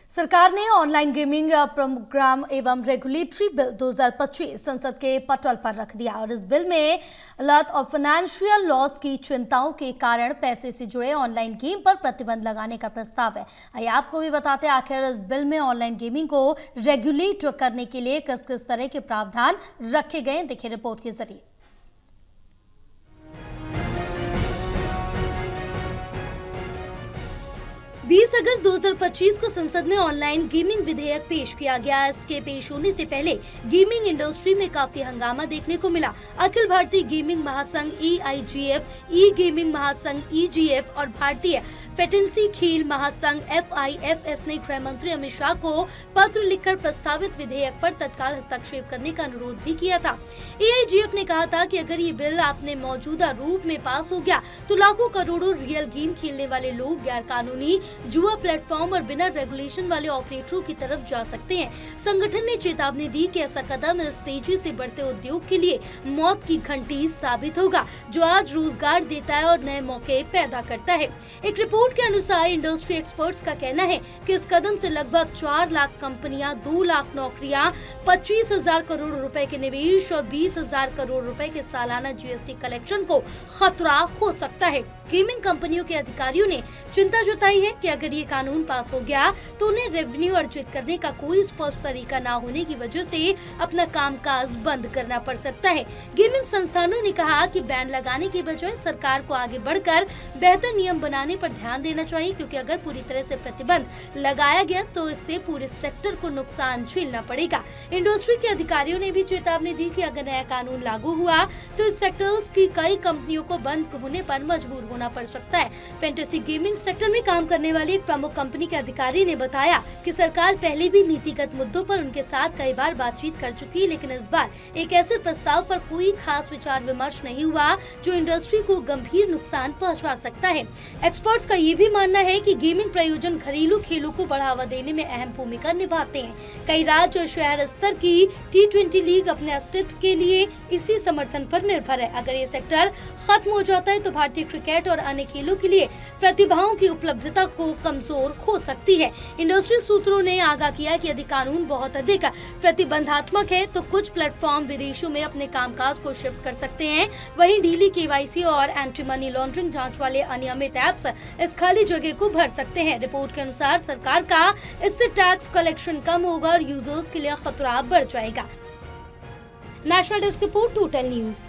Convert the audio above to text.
सरकार ने online gaming programme एवं रेगुलेटरी बिल 2025 संसद के पटल पर रख दिया और इस बिल में लत और फाइनेंशियल लॉस की चिंताओं के कारण पैसे से जुड़े ऑनलाइन गेम पर प्रतिबंध लगाने का प्रस्ताव है। आइए आपको भी बताते हैं आखिर इस बिल में ऑनलाइन गेमिंग को रेगुलेट करने के लिए किस किस तरह के प्रावधान रखे गए, देखिए रिपोर्ट के जरिए। 20 अगस्त 2025 को संसद में ऑनलाइन गेमिंग विधेयक पेश किया गया। इसके पेश होने से पहले गेमिंग इंडस्ट्री में काफी हंगामा देखने को मिला। अखिल भारतीय गेमिंग महासंघ EIGF, ई गेमिंग महासंघ EGF और भारतीय फेटेंसी खेल महासंघ FIFS ने गृह मंत्री अमित शाह को पत्र लिखकर प्रस्तावित विधेयक पर तत्काल हस्तक्षेप करने का अनुरोध भी किया था। EIGF ने कहा था कि अगर ये बिल अपने मौजूदा रूप में पास हो गया तो लाखों करोड़ों रियल गेम खेलने वाले लोग गैर कानूनी जुआ प्लेटफॉर्म और बिना रेगुलेशन वाले ऑपरेटरों की तरफ जा सकते हैं। संगठन ने चेतावनी दी कि ऐसा कदम इस तेजी से बढ़ते उद्योग के लिए मौत की घंटी साबित होगा, जो आज रोजगार देता है और नए मौके पैदा करता है। एक रिपोर्ट के अनुसार इंडस्ट्री एक्सपर्ट्स का कहना है कि इस कदम से लगभग 4 लाख कंपनियां, 2 लाख नौकरियां, 25,000 करोड़ रुपए के निवेश और 20,000 करोड़ रुपए के सालाना GST कलेक्शन को खतरा हो सकता है। गेमिंग कंपनियों के अधिकारियों ने चिंता जताई है कि अगर ये कानून पास हो गया तो उन्हें रेवेन्यू अर्जित करने का कोई स्पष्ट तरीका न होने की वजह से अपना कामकाज बंद करना पड़ सकता है। गेमिंग संस्थानों ने कहा कि बैन लगाने की बजाय सरकार को आगे बढ़कर बेहतर नियम बनाने पर ध्यान देना चाहिए, क्योंकि अगर पूरी तरह से प्रतिबंध लगाया गया तो इससे पूरे सेक्टर को नुकसान झेलना पड़ेगा। इंडस्ट्री के अधिकारियों ने भी चेतावनी दी कि अगर नया कानून लागू हुआ तो इस सेक्टर की कई कंपनियों को बंद होने पर मजबूर होना पड़ सकता है। फैंटेसी गेमिंग सेक्टर में काम करने वाली एक प्रमुख कंपनी के अधिकारी ने बताया कि सरकार पहले भी नीतिगत मुद्दों पर उनके साथ कई बार बातचीत कर चुकी है, लेकिन इस बार एक ऐसे प्रस्ताव पर कोई खास विचार विमर्श नहीं हुआ जो इंडस्ट्री को गंभीर नुकसान पहुंचा सकता है। एक्सपर्ट्स का ये भी मानना है कि गेमिंग प्रायोजन घरेलू खेलों को बढ़ावा देने में अहम भूमिका निभाते हैं। कई राज्य और शहर स्तर की T20 लीग अपने अस्तित्व के लिए इसी समर्थन पर निर्भर है। अगर ये सेक्टर खत्म हो जाता है तो भारतीय क्रिकेट और अन्य खेलों के लिए प्रतिभाओं की उपलब्धता को कमजोर हो सकती है। इंडस्ट्री सूत्रों ने आगाह किया कि यदि कानून बहुत अधिक प्रतिबंधात्मक है तो कुछ प्लेटफॉर्म विदेशों में अपने कामकाज को शिफ्ट कर सकते हैं। वहीं ढीली KYC और एंटी मनी लॉन्ड्रिंग जांच वाले अनियमित ऐप्स इस खाली जगह को भर सकते हैं। रिपोर्ट के अनुसार सरकार का इससे टैक्स कलेक्शन कम होगा और यूजर्स के लिए खतरा बढ़ जाएगा। National desk report, total news.